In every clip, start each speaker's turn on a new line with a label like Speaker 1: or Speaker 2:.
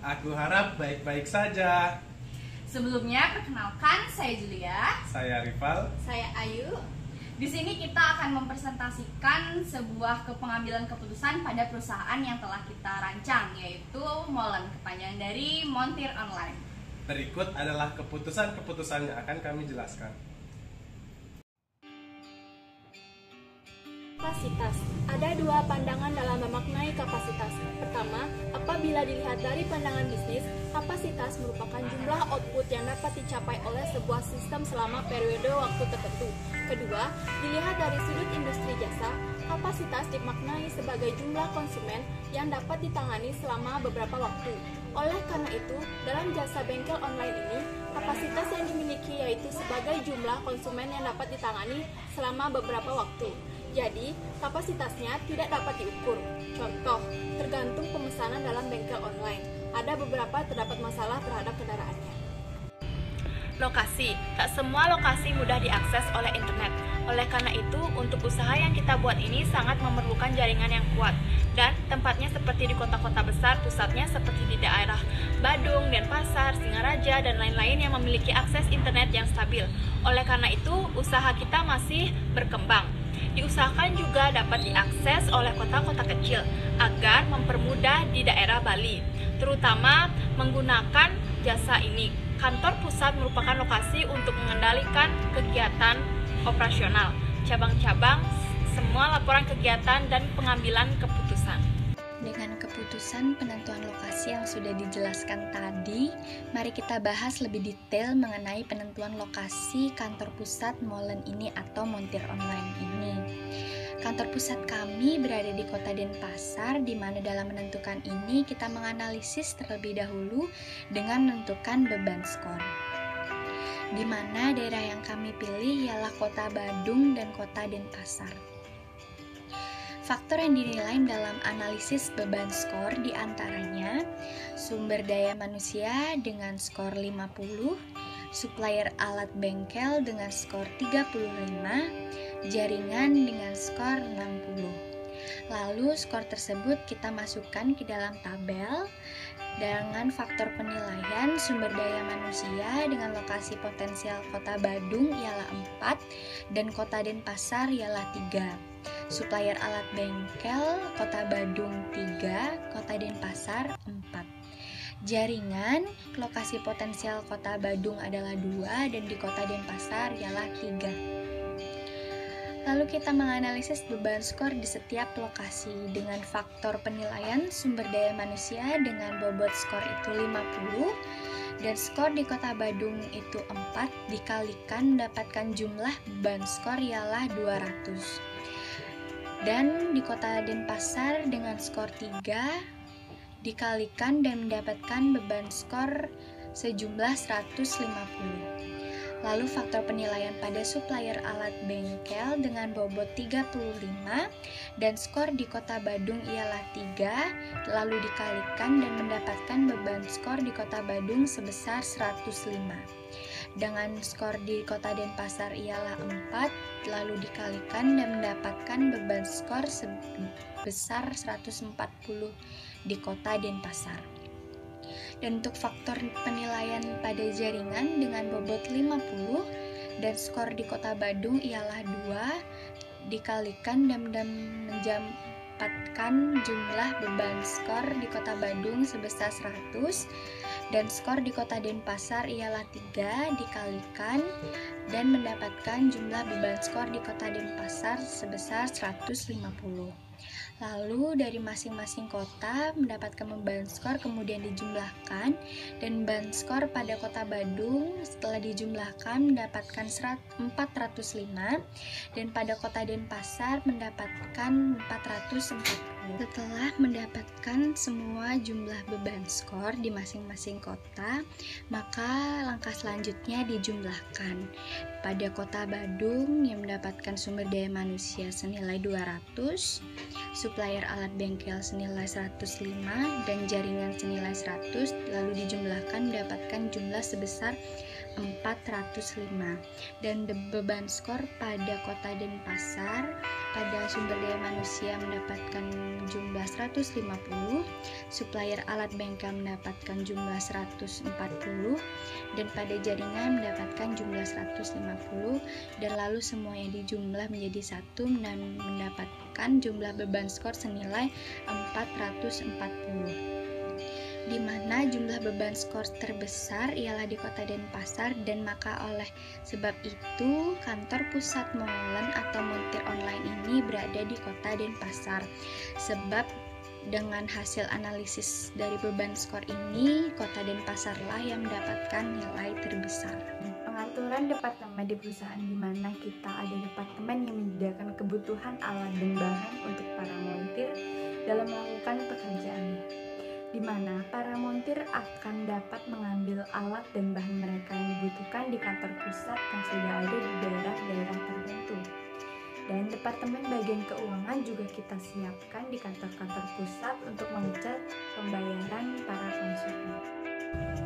Speaker 1: Aku harap baik-baik saja.
Speaker 2: Sebelumnya, perkenalkan, saya Julia.
Speaker 1: Saya Rival.
Speaker 3: Saya Ayu.
Speaker 2: Di sini kita akan mempresentasikan sebuah pengambilan keputusan pada perusahaan yang telah kita rancang, yaitu Molen, kepanjangan dari Montir Online.
Speaker 1: Berikut adalah keputusan-keputusan yang akan kami jelaskan.
Speaker 3: Kapasitas. Ada dua pandangan dalam memaknai kapasitas. Pertama, apabila dilihat dari pandangan bisnis, kapasitas merupakan jumlah output yang dapat dicapai oleh sebuah sistem selama periode waktu tertentu. Kedua, dilihat dari sudut industri jasa, kapasitas dimaknai sebagai jumlah konsumen yang dapat ditangani selama beberapa waktu. Oleh karena itu, dalam jasa bengkel online ini, kapasitas yang dimiliki yaitu sebagai jumlah konsumen yang dapat ditangani selama beberapa waktu. Jadi, kapasitasnya tidak dapat diukur. Contoh, tergantung pemesanan dalam bengkel online. Ada beberapa terdapat masalah terhadap kendaraannya.
Speaker 4: Lokasi. Tak semua lokasi mudah diakses oleh internet. Oleh karena itu, untuk usaha yang kita buat ini sangat memerlukan jaringan yang kuat. Dan tempatnya seperti di kota-kota besar, pusatnya seperti di daerah Badung, Denpasar, Singaraja, dan lain-lain yang memiliki akses internet yang stabil. Oleh karena itu, usaha kita masih berkembang. Diusahakan juga dapat diakses oleh kota-kota kecil agar mempermudah di daerah Bali, terutama menggunakan jasa ini. Kantor pusat merupakan lokasi untuk mengendalikan kegiatan operasional, cabang-cabang, semua laporan kegiatan dan pengambilan keputusan.
Speaker 5: Dengan keputusan penentuan lokasi yang sudah dijelaskan tadi, mari kita bahas lebih detail mengenai penentuan lokasi kantor pusat Molen ini atau Montir Online ini. Kantor pusat kami berada di Kota Denpasar, di mana dalam menentukan ini kita menganalisis terlebih dahulu dengan menentukan beban skor. Di mana daerah yang kami pilih ialah Kota Badung dan Kota Denpasar. Faktor yang dinilai dalam analisis beban skor diantaranya sumber daya manusia dengan skor 50, supplier alat bengkel dengan skor 35, jaringan dengan skor 60. Lalu skor tersebut kita masukkan ke dalam tabel dengan faktor penilaian sumber daya manusia dengan lokasi potensial Kota Badung ialah 4 dan Kota Denpasar ialah 3. Supplier alat bengkel Kota Badung 3, Kota Denpasar 4. Jaringan, lokasi potensial Kota Badung adalah 2 dan di Kota Denpasar ialah 3. Lalu kita menganalisis beban skor di setiap lokasi dengan faktor penilaian sumber daya manusia dengan bobot skor itu 50 dan skor di Kota Badung itu 4 dikalikan mendapatkan jumlah beban skor ialah 200. Dan di Kota Denpasar dengan skor 3 dikalikan dan mendapatkan beban skor sejumlah 150. Lalu faktor penilaian pada supplier alat bengkel dengan bobot 35 dan skor di Kota Badung ialah 3 lalu dikalikan dan mendapatkan beban skor di Kota Badung sebesar 105. Dengan skor di Kota Denpasar ialah 4 lalu dikalikan dan mendapatkan beban skor sebesar 140 di Kota Denpasar. Dan untuk faktor penilaian pada jaringan dengan bobot 50 dan skor di Kota Badung ialah 2 dikalikan dan mendapatkan jumlah beban skor di Kota Badung sebesar 100 dan skor di Kota Denpasar ialah 3 dikalikan dan mendapatkan jumlah beban skor di Kota Denpasar sebesar 150. Lalu dari masing-masing kota mendapatkan beban skor kemudian dijumlahkan dan beban skor pada Kota Badung setelah dijumlahkan mendapatkan 405 dan pada Kota Denpasar mendapatkan 440. Setelah mendapatkan semua jumlah beban skor di masing-masing kota, maka langkah selanjutnya dijumlahkan. Pada Kota Badung yang mendapatkan sumber daya manusia senilai 200, supplier alat bengkel senilai 105 dan jaringan senilai 100, lalu dijumlahkan mendapatkan jumlah sebesar 405 dan beban skor pada Kota Denpasar pada sumber daya manusia mendapatkan jumlah 150, supplier alat bengkel mendapatkan jumlah 140, dan pada jaringan mendapatkan jumlah 150, dan lalu semuanya dijumlah menjadi satu dan mendapatkan jumlah beban skor senilai 440. Di mana jumlah beban skor terbesar ialah di Kota Denpasar, dan maka oleh sebab itu kantor pusat molen atau montir online ini berada di Kota Denpasar. Sebab dengan hasil analisis dari beban skor ini, Kota Denpasarlah yang mendapatkan nilai terbesar.
Speaker 3: Pengaturan departemen di perusahaan di mana kita ada departemen yang menyediakan kebutuhan alat dan bahan untuk para montir dalam melakukan pekerjaannya, di mana para montir akan dapat mengambil alat dan bahan mereka yang dibutuhkan di kantor pusat yang sudah ada di daerah-daerah tertentu. Dan departemen bagian keuangan juga kita siapkan di kantor-kantor pusat untuk mengecek pembayaran para konsumen.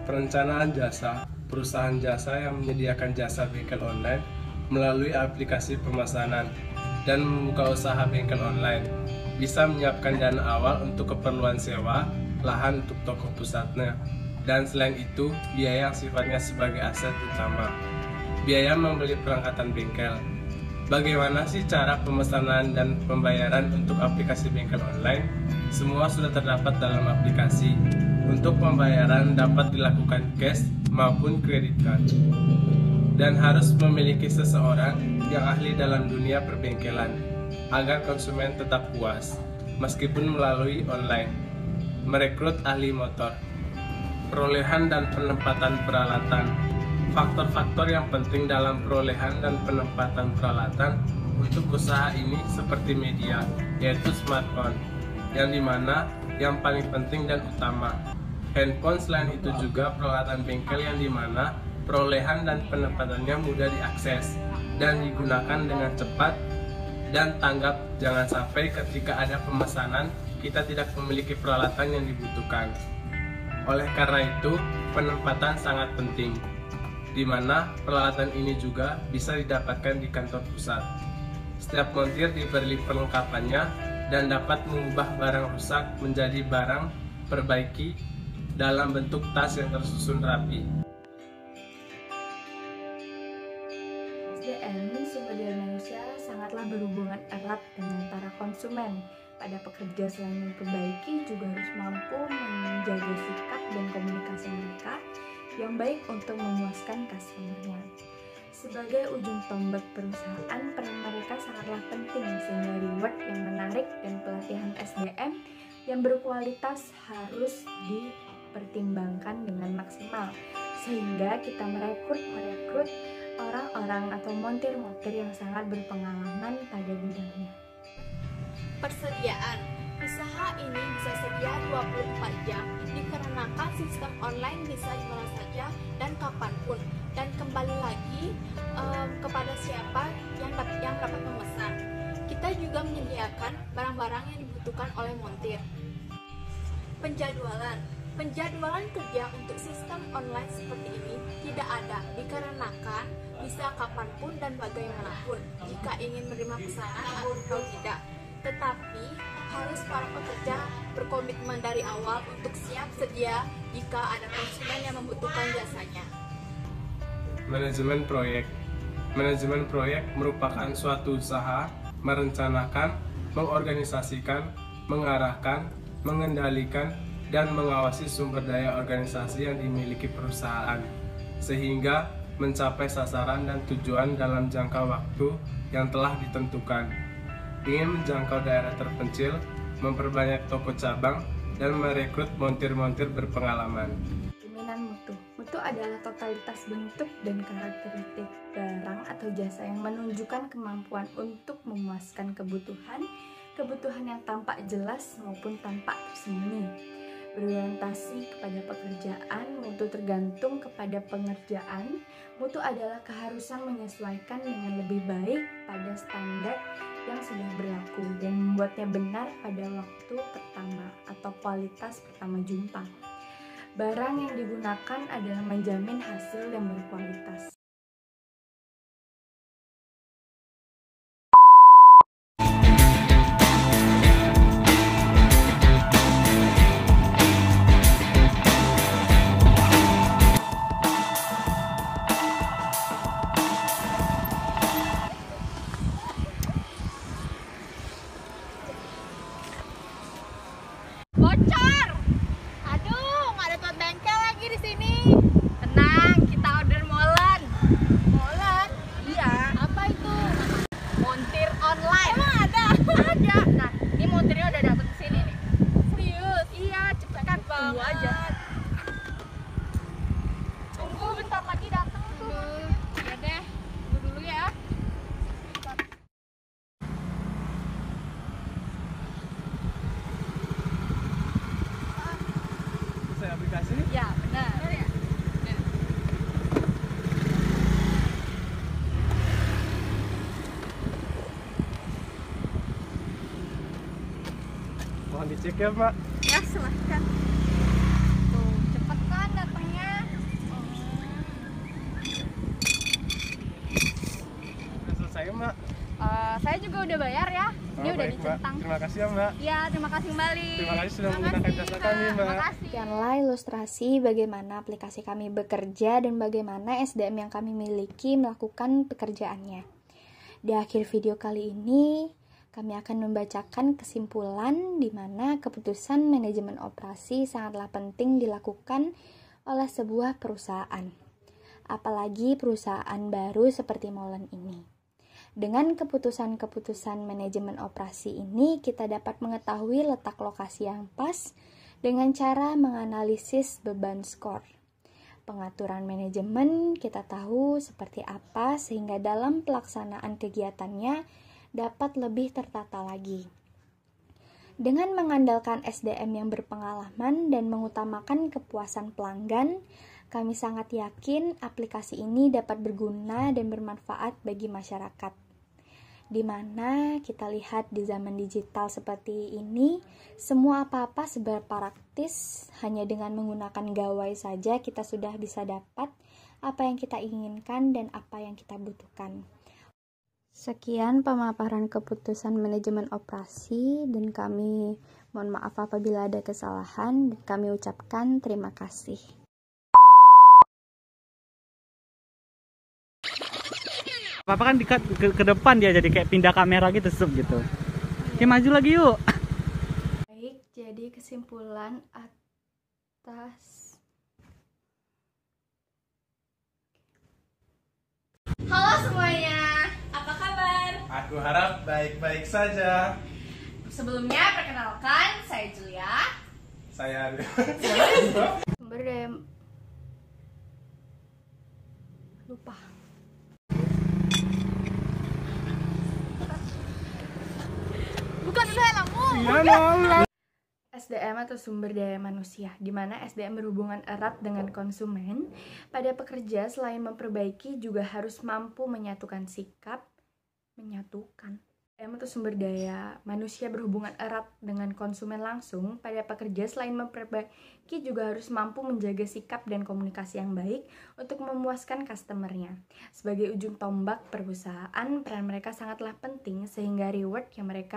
Speaker 1: Perencanaan jasa, perusahaan jasa yang menyediakan jasa bengkel online melalui aplikasi pemesanan dan membuka usaha bengkel online bisa menyiapkan dana awal untuk keperluan sewa lahan untuk toko pusatnya, dan selain itu biaya yang sifatnya sebagai aset utama, biaya membeli perangkatan bengkel. Bagaimana sih cara pemesanan dan pembayaran untuk aplikasi bengkel online? Semua sudah terdapat dalam aplikasi. Untuk pembayaran dapat dilakukan cash maupun kredit card, dan harus memiliki seseorang yang ahli dalam dunia perbengkelan agar konsumen tetap puas meskipun melalui online. Merekrut ahli motor, perolehan dan penempatan peralatan. Faktor-faktor yang penting dalam perolehan dan penempatan peralatan untuk usaha ini seperti media, yaitu smartphone, yang dimana yang paling penting dan utama. Handphone, selain itu juga peralatan bengkel yang dimana perolehan dan penempatannya mudah diakses dan digunakan dengan cepat dan tanggap. Jangan sampai ketika ada pemesanan kita tidak memiliki peralatan yang dibutuhkan. Oleh karena itu, penempatan sangat penting, di mana peralatan ini juga bisa didapatkan di kantor pusat. Setiap montir diberi perlengkapannya dan dapat mengubah barang rusak menjadi barang perbaiki dalam bentuk tas yang tersusun rapi.
Speaker 3: SDM, sumber daya manusia, sangatlah berhubungan erat dengan para konsumen. Pada pekerja selain memperbaiki juga harus mampu menjaga sikap dan komunikasi mereka yang baik untuk memuaskan customer-nya. Sebagai ujung tombak perusahaan, peran mereka sangatlah penting sehingga reward yang menarik dan pelatihan SDM yang berkualitas harus dipertimbangkan dengan maksimal sehingga kita merekrut orang-orang atau montir-montir yang sangat berpengalaman pada bidangnya.
Speaker 4: Persediaan. Usaha ini bisa sedia 24 jam dikarenakan sistem online bisa dimana saja dan kapanpun, dan kembali lagi kepada siapa yang dapat memesan. Kita juga menyediakan barang-barang yang dibutuhkan oleh montir. Penjadwalan kerja untuk sistem online seperti ini tidak ada dikarenakan bisa kapanpun dan bagaimanapun jika ingin menerima pesanan atau tidak. Tetapi harus para pekerja berkomitmen dari awal untuk siap sedia jika ada konsumen yang membutuhkan jasanya.
Speaker 1: Manajemen proyek. Manajemen proyek merupakan suatu usaha merencanakan, mengorganisasikan, mengarahkan, mengendalikan, dan mengawasi sumber daya organisasi yang dimiliki perusahaan sehingga mencapai sasaran dan tujuan dalam jangka waktu yang telah ditentukan. Ingin menjangkau daerah terpencil, memperbanyak toko cabang, dan merekrut montir-montir berpengalaman.
Speaker 3: Jaminan mutu. Mutu adalah totalitas bentuk dan karakteristik barang atau jasa yang menunjukkan kemampuan untuk memuaskan kebutuhan yang tampak jelas maupun tampak tersembunyi. Berorientasi kepada pekerjaan, mutu tergantung kepada pengerjaan. Mutu adalah keharusan menyesuaikan dengan lebih baik pada standar yang sudah berlaku dan membuatnya benar pada waktu pertama atau kualitas pertama jumpa. Barang yang digunakan adalah menjamin hasil yang berkualitas.
Speaker 1: cek ya Mbak.
Speaker 3: Ya, silahkan.
Speaker 2: Tuh, cepet kan datangnya.
Speaker 1: Udah selesai Mbak.
Speaker 2: Saya juga udah bayar ya. Ini
Speaker 1: Oh,
Speaker 2: udah
Speaker 1: baik, Mbak.
Speaker 2: dicentang.
Speaker 1: Terima kasih ya Mbak.
Speaker 2: Ya, terima kasih kembali.
Speaker 1: Terima kasih sudah menggunakan jasa kami Mbak.
Speaker 2: Makasih.
Speaker 5: Sekianlah ilustrasi bagaimana aplikasi kami bekerja dan bagaimana SDM yang kami miliki melakukan pekerjaannya. Di akhir video kali ini, kami akan membacakan kesimpulan di mana keputusan manajemen operasi sangatlah penting dilakukan oleh sebuah perusahaan. Apalagi perusahaan baru seperti Molen ini. Dengan keputusan-keputusan manajemen operasi ini, kita dapat mengetahui letak lokasi yang pas dengan cara menganalisis beban skor. Pengaturan manajemen kita tahu seperti apa sehingga dalam pelaksanaan kegiatannya dapat lebih tertata lagi. Dengan mengandalkan SDM yang berpengalaman dan mengutamakan kepuasan pelanggan, kami sangat yakin aplikasi ini dapat berguna dan bermanfaat bagi masyarakat. Di mana kita lihat di zaman digital seperti ini, semua apa-apa serba praktis, hanya dengan menggunakan gawai saja kita sudah bisa dapat apa yang kita inginkan dan apa yang kita butuhkan. Sekian pemaparan keputusan manajemen operasi dan kami mohon maaf apabila ada kesalahan dan kami ucapkan terima kasih.
Speaker 6: Apa kan ke depan dia jadi kayak pindah kamera gitu gitu. Oke, maju lagi yuk.
Speaker 5: Baik, jadi kesimpulan atas
Speaker 2: Halo semuanya, apa kabar?
Speaker 1: Aku harap baik-baik saja.
Speaker 2: Sebelumnya perkenalkan, saya Julia.
Speaker 1: Saya
Speaker 5: sumber daya lupa.
Speaker 2: Bukan udah helmmu.
Speaker 5: SDM atau sumber daya manusia, di mana SDM berhubungan erat dengan konsumen. Pada pekerja selain memperbaiki juga harus mampu menyatukan sikap, SDM atau sumber daya manusia berhubungan erat dengan konsumen langsung. Pada pekerja selain memperbaiki juga harus mampu menjaga sikap dan komunikasi yang baik untuk memuaskan customernya. Sebagai ujung tombak perusahaan, peran mereka sangatlah penting sehingga reward yang menarik.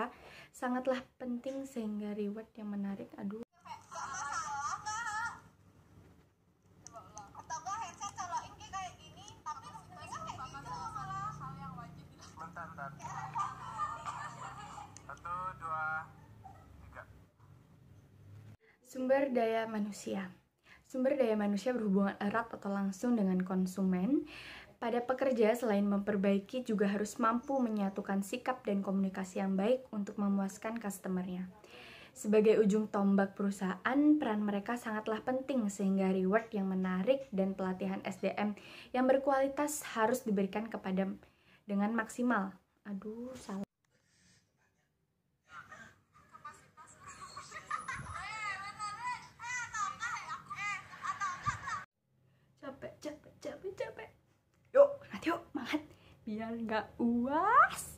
Speaker 5: Sumber daya manusia. Sumber daya manusia berhubungan erat atau langsung dengan konsumen. Pada pekerja selain memperbaiki juga harus mampu menyatukan sikap dan komunikasi yang baik untuk memuaskan customernya. Sebagai ujung tombak perusahaan, peran mereka sangatlah penting sehingga reward yang menarik dan pelatihan SDM yang berkualitas harus diberikan kepada dengan maksimal. Salah. Capek. Yuk, nanti yuk, semangat. Biar nggak uas.